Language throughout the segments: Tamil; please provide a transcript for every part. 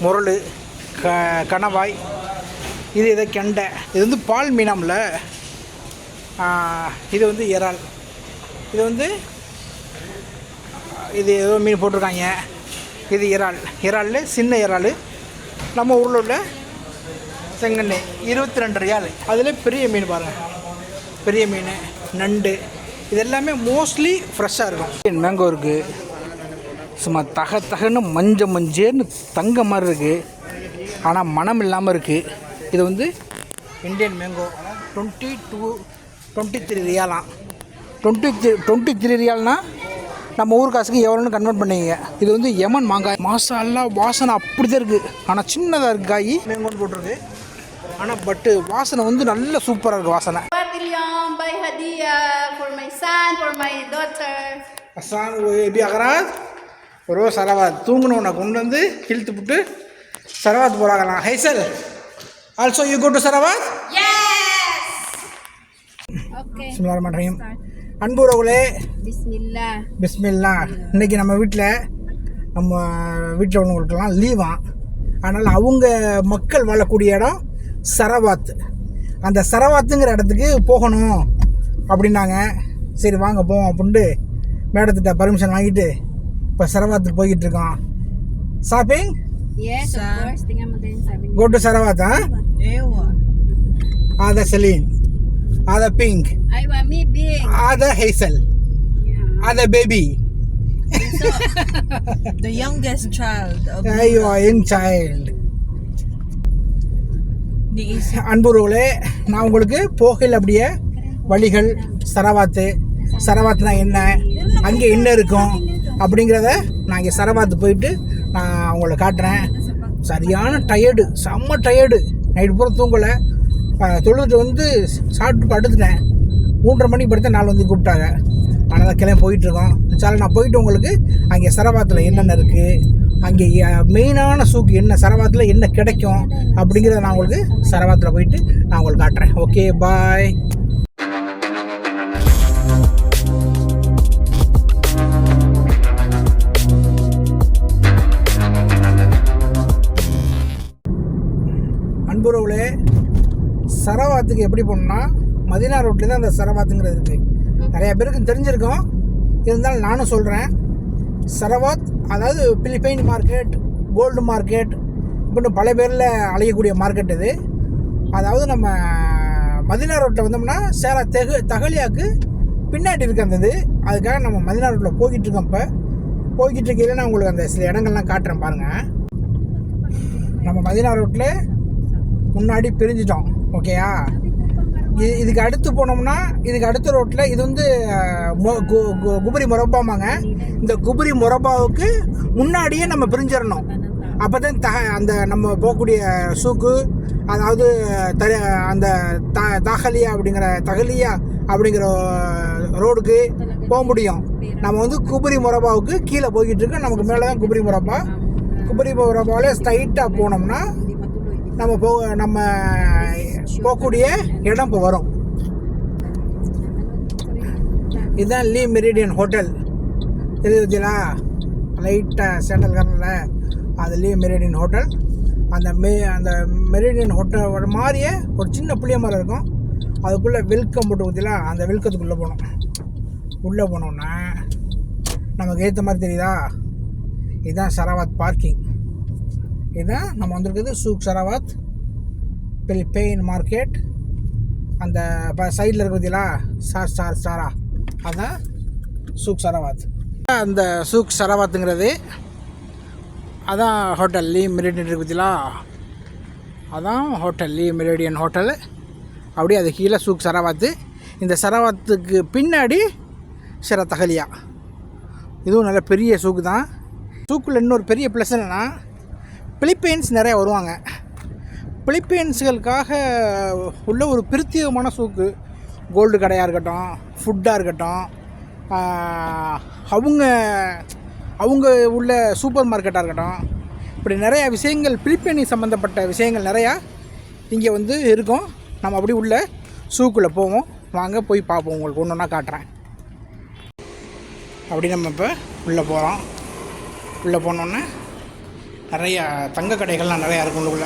முரல், கணவாய், இது இதை கெண்டை. இது வந்து பால் மீனாமில். இது வந்து இறால். இது வந்து இது ஏதோ மீன் போட்டிருக்காங்க. இது இறால் சின்ன இறால். நம்ம ஊரில் உள்ள செங்கண்ணெய் 22 ரியால். அதில் பெரிய மீன் பாருங்கள், பெரிய மீன், நண்டு, இது எல்லாமே மோஸ்ட்லி ஃப்ரெஷ்ஷாக இருக்கும். மேங்கோ இருக்குது, சும்மா தகன்னு மஞ்சேன்னு தங்க மாதிரி இருக்குது, ஆனால் மனம் இல்லாமல் இருக்குது. இது வந்து இந்தியன் மேங்கோ 23 ரியாலாம். 23 ரியால்னால் நம்ம ஊர் காசுக்கு எவ்வளோன்னு கன்வெர்ட் பண்ணிங்க. இது வந்து யமன் மாங்காய். மாசாலா வாசனை அப்படி தான் இருக்குது, ஆனால் சின்னதாக இருக்குது. காய் மேங்கோன்னு போட்டிருக்கு, ஆனால் பட்டு வாசனை வந்து நல்ல சூப்பராக இருக்குது வாசனை. அசான் எப்படி அகராத் ஒரு சரவாத் தூங்கினவனை கொண்டு வந்து இழுத்து விட்டு சரவாத் போகிறாங்களாம். Hazel also you go to Sarawak. பிஸ்மில்லாஹிர் ரஹ்மானிர் ரஹீம். அன்புறவுகளே, பிஸ்மில்லா. இன்றைக்கி நம்ம வீட்டில் உள்ளவங்களுக்கெல்லாம் லீவாம். அதனால் அவங்க மக்கள் வாழக்கூடிய இடம் சரவாத். அந்த சரவாத்துங்கிற இடத்துக்கு போகணும் அப்படின்னாங்க. சரி வாங்க போவோம் அப்படின்ட்டு மேடத்திட்ட பர்மிஷன் வாங்கிட்டு இப்போ சரவாத்துக்கு போய்கிட்டு இருக்கோம். ஷாப்பிங். Go to Sarawak. ஆதா செலீன், ஆதா பிங்க், ஆதா ஹேசல், ஆதா பேபி. The youngest child. ஐயோ, யங் சைல்டு. அன்புறவுகளே, நான் உங்களுக்கு போகையில் அப்படியே வழிகள், சரவாத்துனா என்ன, அங்கே என்ன இருக்கும் அப்படிங்கிறத நான் இங்கே சரவாத்து போயிட்டு நான் உங்களை காட்டுறேன். சரியான டயர்டு, செம்ம டயர்டு. நைட்டு பூரா தூங்கலை. தொழுதுட்டு வந்து சாப்பிட்டு படுத்துட்டேன். 3:30 மணிக்கு படுத்த நாள் வந்து கூப்பிட்டாங்க. அதனால் கிளம்பி போயிட்டுருக்கோம். சார் நான் போயிட்டு உங்களுக்கு அங்கே சரவாத்தில் என்னென்ன இருக்குது, அங்கே மெயினான சூக்கு என்ன, சரவாத்தில் என்ன கிடைக்கும் அப்படிங்கிறத நான் உங்களுக்கு சரவாத்தில் போயிட்டு நான் உங்களுக்கு காட்டுறேன். ஓகே, பாய். அன்புறவுகளே, சரவாத்துக்கு எப்படி போகணுன்னா மதீனா ரோட்டில் தான் அந்த சரவாத்துங்கிறது இருக்குது. நிறைய பேருக்கு தெரிஞ்சிருக்கோம், இருந்தாலும் நானும் சொல்கிறேன். சரவாத் அதாவது பிலிப்பைன் மார்க்கெட், கோல்டு மார்க்கெட், இப்படி பல பேரில் அழையக்கூடிய மார்க்கெட் இது. அதாவது நம்ம மதீனா ரோட்டில் வந்தோம்னா சேரா தகலியாவுக்கு பின்னாடி இருக்கு அந்த இது. அதுக்காக நம்ம மதீனா ரோட்டில் போய்கிட்டு இருக்கோம். இப்போ போய்கிட்டு இருக்கையில் நான் உங்களுக்கு அந்த சில இடங்கள்லாம் காட்டுறேன் பாருங்கள். நம்ம மதீனா ரோட்டில் முன்னாடி பிரிஞ்சிட்டோம். ஓகேயா? இதுக்கு அடுத்து போனோம்னா இதுக்கு அடுத்த ரோட்டில் இது வந்து குபரி முரப்பாமாங்க. இந்த குபரி முரப்பாவுக்கு முன்னாடியே நம்ம பிரிஞ்சிடணும். அப்போ தான் அந்த நம்ம போகக்கூடிய சூக்கு, அதாவது அந்த தகலியா அப்படிங்கிற ரோடுக்கு போக முடியும். நம்ம வந்து குபரி முரப்பாவுக்கு கீழே போய்கிட்டு இருக்கோம். நமக்கு மேலே தான் குபரி முரப்பாவில் ஸ்ட்ரைட்டாக போனோம்னா நம்ம போகக்கூடிய இடம் இப்போ வரும். இதுதான் லீ மெரிடியன் ஹோட்டல். தெரியுதுங்களா? லைட்டாக சேண்டல் கலரில் அது லீ மெரிடியன் ஹோட்டல். அந்த மெரிடியன் ஹோட்டல் மாதிரியே ஒரு சின்ன புளிய மரம் இருக்கும். அதுக்குள்ளே வெல்கம் போட்டு ஊற்றிலா, அந்த வெல்கத்துக்குள்ளே போனோம். உள்ளே போனோன்னா நமக்கு ஏற்ற மாதிரி தெரியுதா? இதுதான் சரவாத் பார்க்கிங். இதுதான் நம்ம வந்திருக்குது சூக் சரவாத் பிலிப்பைன் மார்க்கெட். அந்த சைடில் இருக்குதுங்களா, ஸ்டாரா, அதுதான் சூக் சரவாத். அந்த சூக் சரவாத்துங்கிறது அதான் ஹோட்டல் லீ மெரிடியன் இருக்குதுங்களா, அதான் ஹோட்டல் லீ மெரிடியன் ஹோட்டல். அப்படியே அது கீழே சூக் சரவாத்து. இந்த சரவாத்துக்கு பின்னாடி தகலியா. இதுவும் நல்ல பெரிய சூக்கு தான். சூக்கில் இன்னொரு பெரிய ப்ளஸ் என்னென்னா, பிலிப்பைன்ஸ் நிறையா வருவாங்க. பிலிப்பைன்ஸுகளுக்காக உள்ள ஒரு பிரத்யேகமான சூக்கு. கோல்டு கடையாக இருக்கட்டும், ஃபுட்டாக இருக்கட்டும், அவங்க உள்ள சூப்பர் மார்க்கெட்டாக இருக்கட்டும், இப்படி நிறையா விஷயங்கள் பிலிப்பைனி சம்மந்தப்பட்ட விஷயங்கள் நிறையா இங்கே வந்து இருக்கும். நம்ம அப்படி உள்ள சூக்குள்ளே போவோம். வாங்க போய் பார்ப்போம், உங்களுக்கு ஒன்று ஒன்றா காட்டுறேன். அப்படி நம்ம இப்போ உள்ளே போகிறோம். உள்ளே போனோன்னே நிறையா தங்க கடைகள்லாம் நிறையா இருக்கும் உள்ள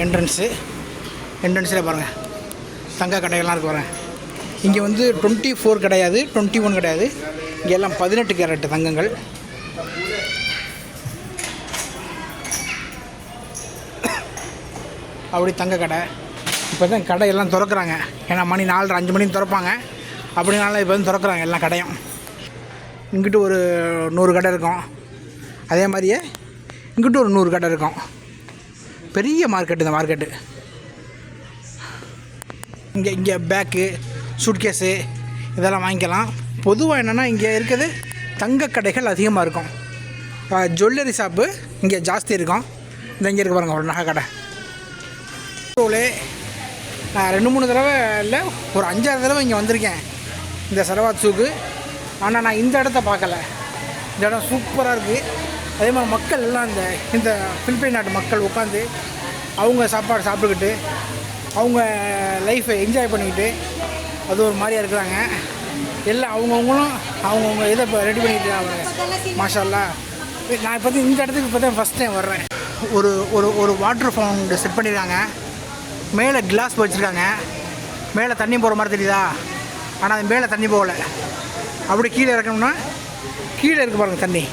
என்ட்ரன்ஸில் பாருங்கள் தங்க கடைகள்லாம் இருக்கு பாருங்கள். இங்கே வந்து 24 கிடையாது, 21 கிடையாது, இங்கே எல்லாம் 18 கேரட் தங்கங்கள். அப்படி தங்க கடை. இப்போ தான் கடையெல்லாம் திறக்கிறாங்க, ஏன்னா மணி 4:30 5 மணிக்கு திறப்பாங்க. அப்படினால இப்போ வந்து திறக்கிறாங்க எல்லா கடையும். இங்கிட்டு ஒரு 100 கடை இருக்கும், அதே மாதிரியே இங்கிட்டு ஒரு 100 கடை இருக்கும். பெரிய மார்க்கெட்டு இந்த மார்க்கெட்டு. இங்கே பேக்கு, சூட்கேஸு இதெல்லாம் வாங்கிக்கலாம். பொதுவாக என்னென்னா இங்கே இருக்கிறது தங்க கடைகள் அதிகமாக இருக்கும். ஜுவல்லரி ஷாப்பு இங்கே ஜாஸ்தி இருக்கும். இந்த இங்கே இருக்க பாருங்கள் ஒரு நகை கடை. நான் 2-3 தடவை இல்லை, ஒரு 5-6 தடவை இங்கே வந்திருக்கேன் இந்த சரவாத் சூக்கு. ஆனால் நான் இந்த இடத்த பார்க்கல. இந்த இடம் சூப்பராக இருக்குது. அதே மாதிரி மக்கள் எல்லாம் இந்த பிலிப்பைன் நாட்டு மக்கள் உட்காந்து அவங்க சாப்பாடு சாப்பிட்டுக்கிட்டு அவங்க லைஃப்பை என்ஜாய் பண்ணிக்கிட்டு அது ஒரு மாதிரியாக இருக்கிறாங்க. எல்லாம் அவங்கவுங்க இதை இப்போ ரெடி பண்ணிக்கிட்டு இருக்காங்க. மாஷா அல்லாஹ். நான் இப்போ இந்த இடத்துக்கு இப்போ தான் ஃபஸ்ட் டைம் வர்றேன். ஒரு வாட்டர் ஃபவுண்ட் செட் பண்ணியிருக்காங்க. மேலே கிளாஸ் வச்சுருக்காங்க. மேலே தண்ணி போகிற மாதிரி தெரியுதா? ஆனால் அது மேலே தண்ணி போகலை. அப்படி கீழே இறக்கணும்னா கீழே இருக்க பாருங்கள் தண்ணி.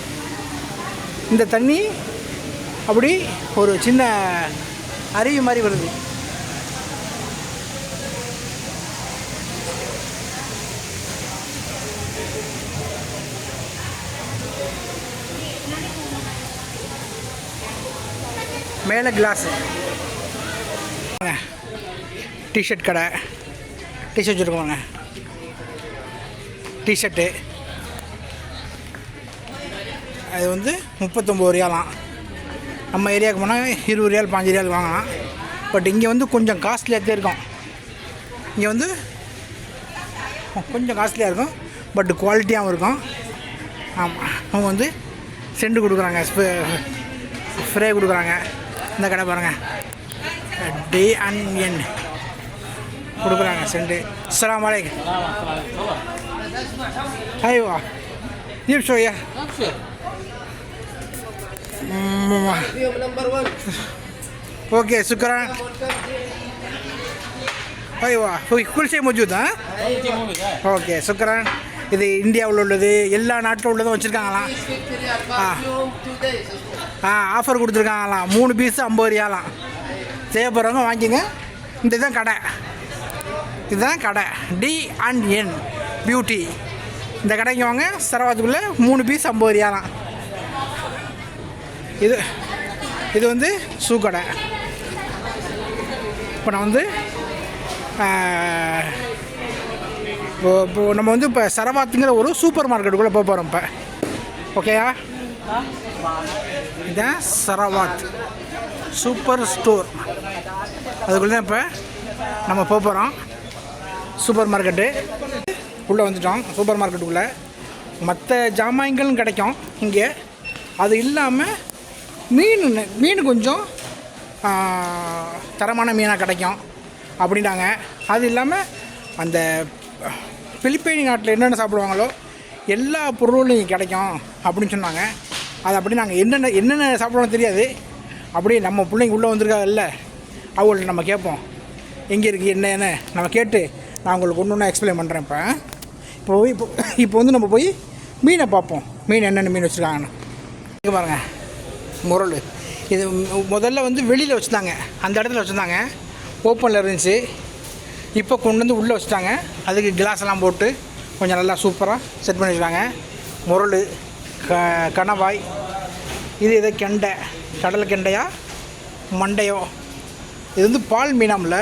இந்த தண்ணி அப்படி ஒரு சின்ன அருவி மாதிரி வருது. மேலே கிளாஸு. டிஷர்ட் கடை, டிஷர்ட் வச்சுருக்கோங்க. டிஷர்ட்டு அது வந்து 39 ரியாலாம். நம்ம ஏரியாவுக்கு போனால் 20 ரியால் 5 ரியால் வாங்கலாம். பட் இங்கே வந்து கொஞ்சம் காஸ்ட்லியாக தான் இருக்கும். இங்கே வந்து கொஞ்சம் காஸ்ட்லியாக இருக்கும், பட் குவாலிட்டியாகவும் இருக்கும். ஆமாம், அவங்க வந்து செண்டு கொடுக்குறாங்க, ஸ்ப்ரே கொடுக்குறாங்க. இந்த கடை பாருங்கள், டே அண்ட் என் கொடுக்குறாங்க செண்டு. அஸ்ஸலாமு அலைக்கும். ஐவா ஜீப் ஷோயா. ओके शुक्रान. ஐவா कुल से मौजूद है. ஓகே शुक्रान. இது இந்தியாவில் உள்ளது, எல்லா நாட்டில் உள்ளதும் வச்சுருக்காங்களாம். ஆஃபர் கொடுத்துருக்காங்களாம். 3 பீஸு 50 ரியாலாம். தேவைப்படுறவங்க வாங்கிங்க. இந்த இதுதான் கடை, இதுதான் கடை டி அண்ட் என் பியூட்டி. இந்த கடைக்கு வாங்க. சரவாத்துக்குள்ளே 3 பீஸ் 50 ரியாலாம். இது வந்து ஷூ கடை. இப்போ நான் வந்து இப்போ நம்ம வந்து இப்போ சரவாத்துங்கிற ஒரு சூப்பர் மார்க்கெட்டுக்குள்ளே போக போகிறோம். இப்போ ஓகேயா? இதுதான் சரவாத் சூப்பர் ஸ்டோர். அதுக்குள்ளே தான் இப்போ நம்ம போக போகிறோம். சூப்பர் மார்க்கெட்டு உள்ளே வந்துட்டோம். சூப்பர் மார்க்கெட்டுக்குள்ளே மற்ற ஜாமான்களும் கிடைக்கும் இங்கே. அது இல்லாமல் மீன் கொஞ்சம் தரமான மீனாக கிடைக்கும் அப்படின்ட்டாங்க. அது இல்லாமல் அந்த பிலிப்பைனி நாட்டில் என்னென்ன சாப்பிடுவாங்களோ எல்லா பொருளும் இங்கே கிடைக்கும் அப்படின்னு சொன்னாங்க. அது அப்படி நாங்கள் என்னென்ன சாப்பிடுவோம் தெரியாது. அப்படியே நம்ம பிள்ளைங்க உள்ளே வந்திருக்காங்கல்ல, அவங்கள்ட்ட நம்ம கேட்போம் எங்கே இருக்குது என்னென்னு நம்ம கேட்டு நான் உங்களுக்கு ஒன்று எக்ஸ்பிளைன் பண்ணுறேன். இப்போ வந்து நம்ம போய் மீனை பார்ப்போம். மீன் என்னென்ன மீன் வச்சுருக்காங்கன்னு இங்கே பாருங்கள். முரல் இது முதல்ல வந்து வெளியில் வச்சுருந்தாங்க, அந்த இடத்துல வச்சுருந்தாங்க, ஓப்பனில் இருந்துச்சு. இப்போ கொண்டு வந்து உள்ளே வச்சுட்டாங்க. அதுக்கு கிளாஸ் எல்லாம் போட்டு கொஞ்சம் நல்லா சூப்பராக செட் பண்ணி வச்சுருக்காங்க. முரல், கணவாய், இது கெண்டை, கடல் கெண்டையா மண்டையோ. இது வந்து பால் மீனாமில்.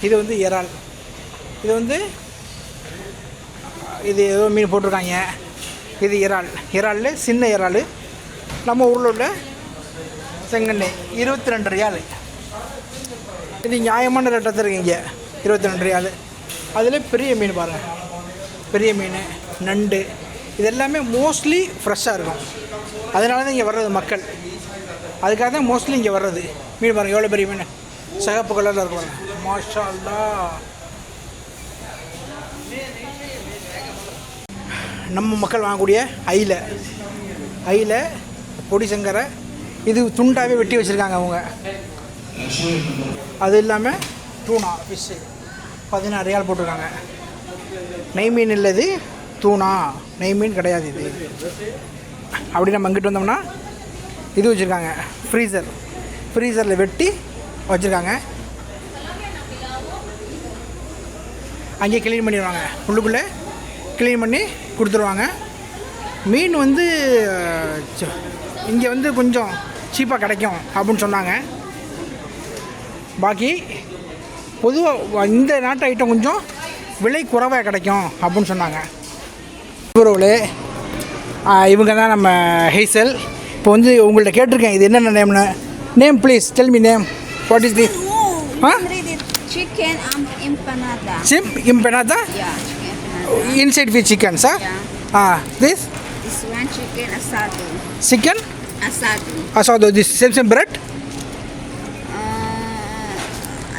இது வந்து இறால். இது வந்து இது ஏதோ மீன் போட்டிருக்காங்க. இது இறால் சின்ன இறால். நம்ம ஊரில் உள்ள செங்கண்ணெய் 22 ரியால். இது நியாயமான ரேட்டாக தான் இருக்குது இங்கே 22 ரியால். அதில் பெரிய மீன் பாருங்கள், பெரிய மீன், நண்டு, இது எல்லாமே மோஸ்ட்லி ஃப்ரெஷ்ஷாக இருக்கும். அதனால தான் இங்கே வர்றது மக்கள். அதுக்காக தான் மோஸ்ட்லி இங்கே வர்றது. மீன் பாருங்கள் எவ்வளோ பெரிய மீன், சிகப்பு கலரில் இருக்கும் பாருங்கள். மாஷா அல்லாஹ். நம்ம மக்கள் வாங்கக்கூடிய ஐல அயில, பொடி சங்கரை, இது துண்டாகவே வெட்டி வச்சுருக்காங்க அவங்க. அது இல்லாமல் டூனா ஃபிஷ்ஷு 16 ரியால் போட்டிருக்காங்க. நெய் மீன் இல்லை, இது தூணா, நெய் மீன் கிடையாது இது. அப்படி நம்ம இங்கிட்டு வந்தோம்னா இது வச்சுருக்காங்க, ஃப்ரீசரில் வெட்டி வச்சுருக்காங்க. அங்கேயே க்ளீன் பண்ணிடுவாங்க, உள்ளுக்குள்ளே க்ளீன் பண்ணி கொடுத்துருவாங்க. மீன் வந்து இங்கே வந்து கொஞ்சம் சீப்பாக கிடைக்கும் அப்படின்னு சொன்னாங்க. பாக்கி பொதுவாக இந்த நாட்டு ஐட்டம் கொஞ்சம் விலை குறைவாக கிடைக்கும் அப்படின்னு சொன்னாங்க. இவங்க தான் நம்ம ஹேசல். இப்போ வந்து உங்கள்கிட்ட கேட்டிருக்கேன் இது என்னென்ன நேம்னு. Name please tell me name. What is this? Chicken empanada. Shrimp empanada? Yeah, chicken empanada. Inside with chicken, sir? Yeah. This? This one chicken asado. Chicken? Asado. Asado. This same bread?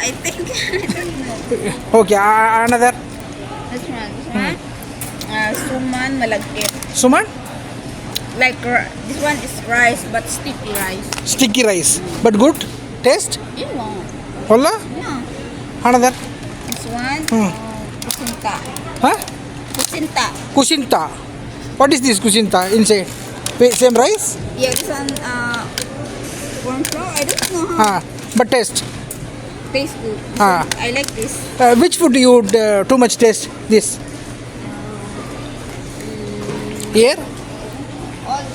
I think I don't know. Okay, another? This one. Suman malagkit. Suman? Like this one is rice but sticky rice. Sticky rice. But good? Taste? Yeah. Hola? Yeah. Another? This one. Kusinta. Huh? Kusinta. Kusinta. What is this kusinta inside? Same rice? Yeah, this one corn flour. I don't know. But taste? Tastes good. I like this. Which food you would too much taste? This? Here? All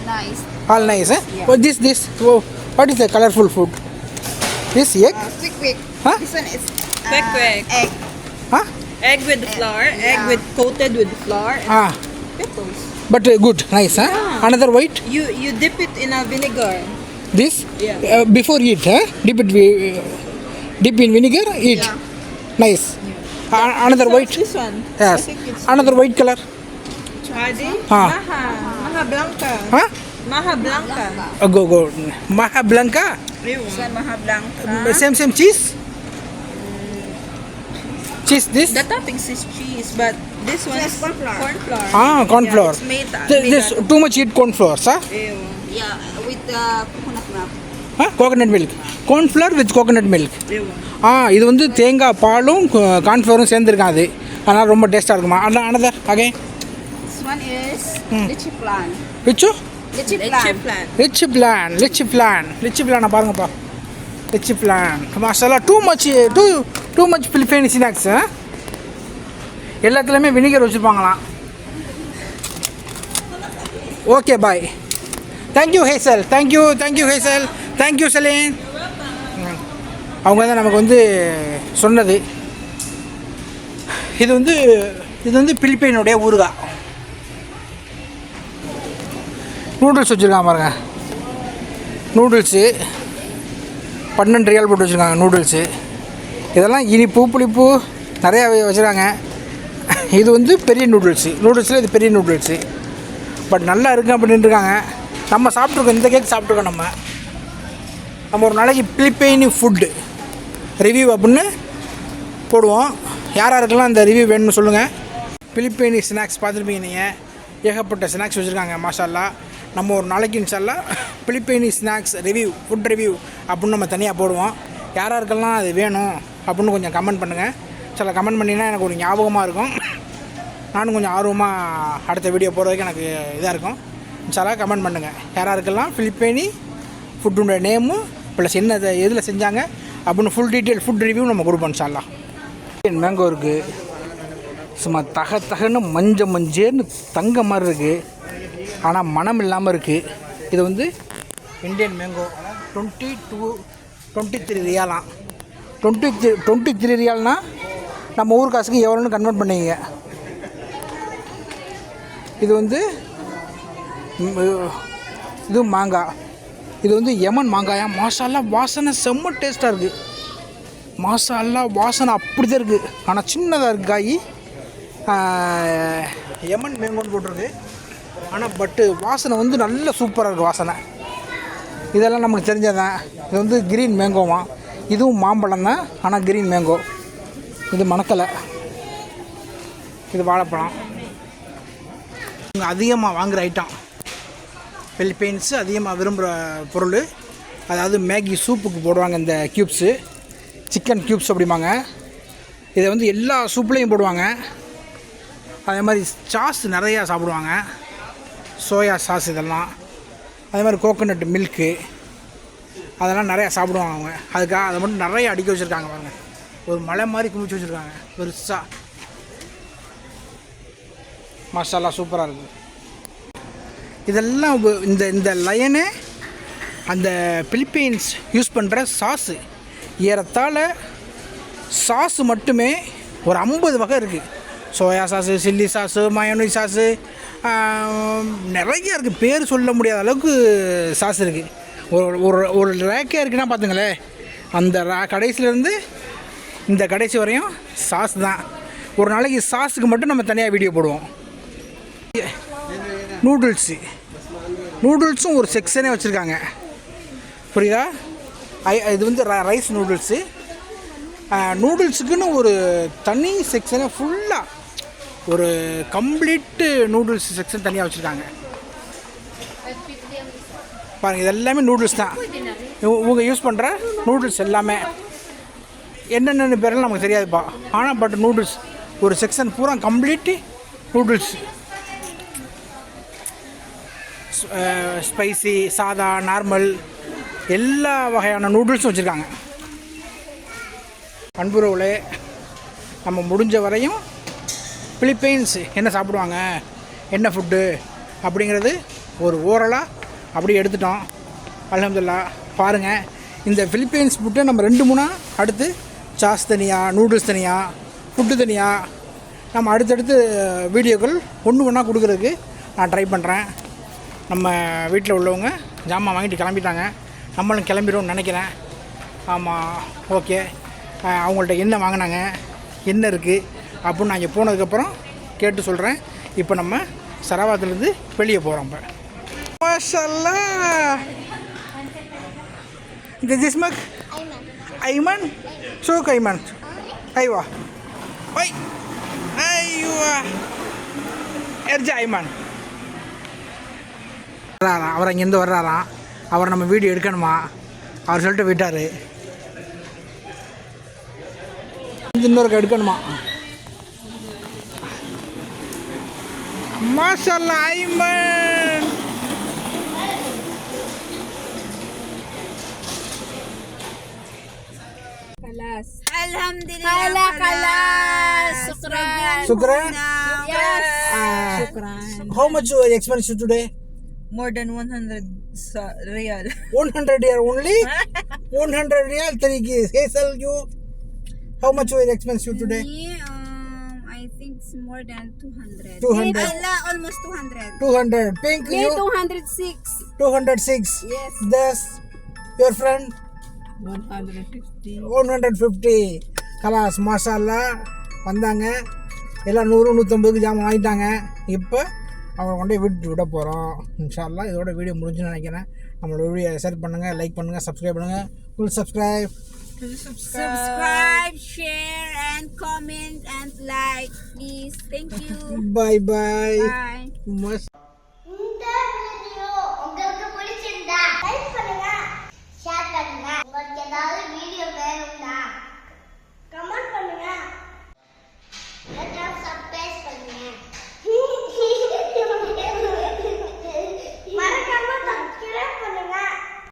nice. All nice, eh? Yeah. What this? Oh, what is the colorful food? This egg? Quick. Huh? This one is Quick. egg. Huh? Egg with flour, egg with coated with flour and pickles. But good, nice, huh? Yeah. Another white? You dip it in a vinegar. This? Yeah. Before eat, huh? Dip in vinegar, eat. Yeah. Nice. Another So white? This one. Yes. I think it's Another white color? Adi? Maha Blanca. Huh? Maha Blanca. Go. Maha Blanca? This one Maha Blanca. Same cheese? Cheese this? The toppings is cheese, but this one Yes, is corn flour. Corn Yeah, flour. it's made This too much eat corn flour, sir? Ew. Yeah, with coconut milk. Coconut milk. Corn flour with coconut milk. Ew. இது வந்து தேங்காய் பாலும் கார்ன்ஃப்ளவரும் சேர்ந்துருக்கான். அது அதனால் ரொம்ப டேஸ்ட்டாக இருக்குமா. another again? This one is lychee plant. Which? Lychee plant. Lychee plant பாருங்கப்பா. Lychee plant. மாஷாஅல்லாஹ் too much Philippine snacks. எல்லாத்துலேயுமே வினிகர் வச்சுருப்பாங்களாம். Okay bye. Thank you Hazel. Thank you Hazel. Thank you Celine. அவங்க தான் நமக்கு வந்து சொன்னது. இது வந்து பிலிப்பைனுடைய ஊறுகாய். நூடுல்ஸ் வச்சுருக்காங்க பாருங்க. நூடுல்ஸு 12 ரியால் போட்டு வச்சுருக்காங்க நூடுல்ஸு. இதெல்லாம் இனிப்பு புளிப்பு நிறையா வச்சுருக்காங்க. இது வந்து பெரிய நூடுல்ஸில் இது பெரிய நூடுல்ஸு. பட் நல்லா இருக்குது அப்படின்னு இருக்காங்க. நம்ம சாப்பிட்ருக்கோம், இந்த கேக் சாப்பிட்ருக்கோம். நம்ம ஒரு நாளைக்கு பிலிப்பைனி ஃபுட்டு ரிவ்யூ அப்படின்னு போடுவோம். யாருக்கெல்லாம் அந்த ரிவ்யூ வேணும்னு சொல்லுங்கள். பிலிப்பைனி ஸ்நாக்ஸ் பார்த்துருப்பீங்க நீங்கள். ஏகப்பட்ட ஸ்நாக்ஸ் வச்சுருக்காங்க மாஷாஅல்லாஹ். நம்ம ஒரு நாளைக்கு இன்ஷால்லா பிலிப்பைனி ஸ்நாக்ஸ் ரிவ்யூ ஃபுட் ரிவ்யூ அப்படின்னு நம்ம தனியாக போடுவோம். யாருக்கெல்லாம் அது வேணும் அப்படின்னு கொஞ்சம் கமெண்ட் பண்ணுங்கள். சில கமெண்ட் பண்ணிங்கன்னா எனக்கு ஒரு ஞாபகமாக இருக்கும். நானும் கொஞ்சம் ஆர்வமாக அடுத்த வீடியோ போடுறதுக்கு எனக்கு இதாக இருக்கும். இன்ஷால்லா கமெண்ட் பண்ணுங்கள். யாருக்கெல்லாம் பிலிப்பைனி ஃபுட்டுடைய நேமும் ப்ளஸ் என்ன எதில் செஞ்சாங்க அப்படின்னு ஃபுல் டீட்டெயில் ஃபுட் ரிவ்யூ நம்ம கொடுப்போம் இன்ஷால்லா. மேங்கோ இருக்குது. சும்மா தகன்னு மஞ்சேன்னு தங்க மாதிரி இருக்குது. ஆனால் மனம் இல்லாமல் இருக்குது. இது வந்து இந்தியன் மேங்கோ 23 ரியாலாம். 23 ரியால்னா நம்ம ஊர் காசுக்கு எவ்வளோன்னு கன்வெர்ட் பண்ணிங்க. இது வந்து இது மாங்காய். இது வந்து யமன் மாங்காயா. மாஷாஅல்லாஹ் வாசனை செம்ம டேஸ்ட்டாக இருக்குது. மாஷாஅல்லாஹ் வாசனை அப்படி தான் இருக்குது. ஆனால் சின்னதாக இருக்குது காய். யமன் மேங்கோன்னு போட்டிருக்கு. ஆனால் பட்டு வாசனை வந்து நல்ல சூப்பராக இருக்குது வாசனை. இதெல்லாம் நமக்கு தெரிஞ்சதான். இது வந்து கிரீன் மேங்கோவா. இதுவும் மாம்பழம் தான், ஆனால் கிரீன் மேங்கோ. இது மணக்கலை. இது வாழைப்பழம். இங்கே அதிகமாக வாங்குகிற ஐட்டம் பிலிப்பைன்ஸு அதிகமாக விரும்புகிற பொருள். அதாவது மேகி சூப்புக்கு போடுவாங்க இந்த க்யூப்ஸு, சிக்கன் க்யூப்ஸ் அப்படிம்பாங்க. இதை வந்து எல்லா சூப்லேயும் போடுவாங்க. அதே மாதிரி சாஸ் நிறையா சாப்பிடுவாங்க, சோயா சாஸ் இதெல்லாம். அதே மாதிரி கோகோனட் மில்க்கு அதெல்லாம் நிறையா சாப்பிடுவாங்க அவங்க. அதுக்காக அதை மட்டும் நிறைய அடிக்க வச்சுருக்காங்க பாருங்க. ஒரு மலை மாதிரி குமிச்சு வச்சுருக்காங்க பெருசாக. மசாலா சூப்பராக இருக்குது. இதெல்லாம் இந்த இந்த லயனு அந்த பிலிப்பைன்ஸ் யூஸ் பண்ணுற சாஸு. ஏறத்தாழ சாஸு மட்டுமே ஒரு 50 வகை இருக்குது. Soya sauce, chilli sauce, mayonnaise sauce, நிறைய இருக்குது. பேர் சொல்ல முடியாத அளவுக்கு சாஸ் இருக்குது. ஒரு ஒரு ரேக்கே இருக்குன்னா பார்த்துங்களேன். அந்த கடைசிலேருந்து இந்த கடைசி வரையும் சாஸ் தான். ஒரு நாளைக்கு சாஸுக்கு மட்டும் நம்ம தனியாக வீடியோ போடுவோம். நூடுல்ஸும் ஒரு செக்ஷனே வச்சுருக்காங்க, புரியுதா? இது வந்து ரைஸ் நூடுல்ஸு. நூடுல்ஸுக்குன்னு ஒரு தனி செக்ஷனே ஃபுல்லாக ஒரு கம்ப்ளீட்டு நூடுல்ஸ் செக்ஷன் தனியாக வச்சுருக்காங்க பாருங்கள். இது எல்லாமே நூடுல்ஸ் தான். இவங்க யூஸ் பண்ணுற நூடுல்ஸ் எல்லாமே என்னென்ன பேரெல்லாம் நமக்கு தெரியாதுப்பா. ஆனால் பட் நூடுல்ஸ் ஒரு செக்ஷன் பூரா கம்ப்ளீட்டு நூடுல்ஸ். ஸ்பைசி, சாதா, நார்மல் எல்லா வகையான நூடுல்ஸும் வச்சுருக்காங்க. அன்புறவுகளே, நம்ம முடிஞ்ச வரையும் பிலிப்பைன்ஸ் என்ன சாப்பிடுவாங்க, என்ன ஃபுட்டு அப்படிங்கிறது ஒரு ஓரலாக அப்படியே எடுத்துட்டோம். அல்ஹம்துலில்லாஹ். பாருங்கள், இந்த பிலிப்பைன்ஸ் ஃபுட்டை நம்ம 2-3 அடுத்து சாஸ் தனியாக, நூடுல்ஸ் தனியாக, ஃபுட்டு தனியாக நம்ம அடுத்தடுத்து வீடியோக்கள் ஒன்று கொடுக்குறதுக்கு நான் ட்ரை பண்ணுறேன். நம்ம வீட்டில் உள்ளவங்க ஜாமான் வாங்கிட்டு கிளம்பிட்டாங்க, நம்மளும் கிளம்பிடுவோம்னு நினைக்கிறேன். ஆமாம், ஓகே. அவங்கள்ட்ட என்ன வாங்கினாங்க, என்ன இருக்குது அப்படின்னு நான் இங்கே போனதுக்கப்புறம் கேட்டு சொல்கிறேன். இப்போ நம்ம சரவாத்துலேருந்து வெளியே போகிறோம். இப்போ மாஷாஅல்லாஹ். இந்த ஜிஸ்மக் ஐமன் ஷோக் ஐமன் ஐவா ஒய் ஐவா எர்ஜா ஐமன் வர்றாராம். அவர் அங்கேருந்து வர்றாராம். அவர் நம்ம வீடியோ எடுக்கணுமா, அவர் சொல்லிட்டு விட்டார். இன்னொருக்கு எடுக்கணுமா. மாஷாஅல்லாஹ் Ayman. Alhamdulillah. Kalas. Shukran. Yes. Shukran. How much expensive today? More than 100 real. 100 riyal only. 100 riyal. Hazel, you. How much was expensive today? I think it's more than 200. 200. Almost 200. 200. Pink, you. 206. 206. Yes. This, your friend. 150. 150. கலாஸ் மாஷாஅல்லாஹ். வந்தாங்க எல்லாம் 100-150 ஜாமான் வாங்கிட்டாங்க. இப்போ அவங்க கொண்டே விட போகிறோம் இன்ஷா அல்லாஹ். இதோட வீடியோ முடிஞ்சுன்னு நினைக்கிறேன். நம்மளோட வீடியோ ஷேர் பண்ணுங்கள், லைக் பண்ணுங்கள், சப்ஸ்கிரைப் பண்ணுங்கள். Full subscribe. Subscribe, share, and comment and like, please. Thank you. Bye bye. Bye. Mas